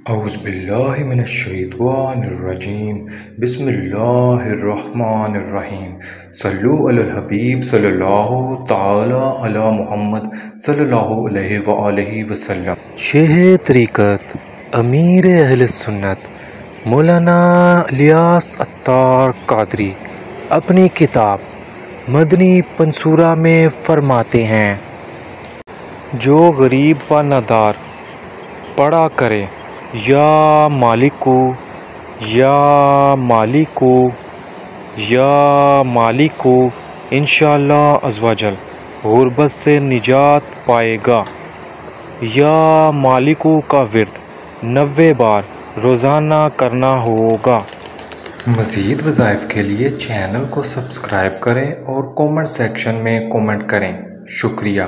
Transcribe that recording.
اعوذ باللہ من الشیطان الرجیم بسم اللہ الرحمن الرحیم صلو علی الحبیب صلی اللہ تعالی علی محمد صلی اللہ علیہ وآلہ وسلم۔ شیخ طریقت امیر اہل سنت مولانا الیاس عطار قادری اپنی کتاب مدنی پنصورہ میں فرماتے ہیں، جو غریب و نادار پڑھا کرے یا مالکو یا مالکو یا مالکو انشاءاللہ عز و جل غربت سے نجات پائے گا۔ یا مالکو کا ورد 90 بار روزانہ کرنا ہوگا۔ مزید وظائف کے لیے چینل کو سبسکرائب کریں اور کومنٹ سیکشن میں کومنٹ کریں۔ شکریہ۔